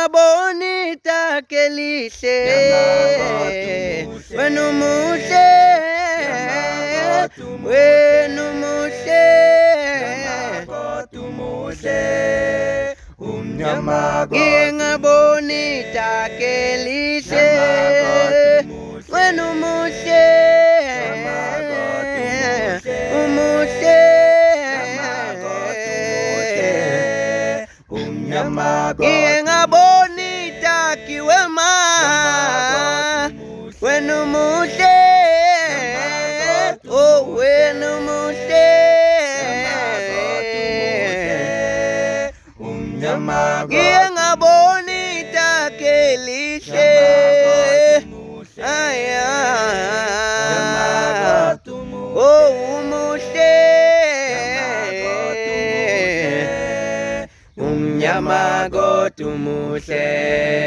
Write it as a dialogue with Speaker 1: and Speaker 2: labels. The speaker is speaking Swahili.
Speaker 1: bonita kelise wenumuse Inga bonita kelise wenumuse Inga bonita kiwema wenumuse oh wenumuse Inga bonita kelise aya oh umuse Yamago tumuse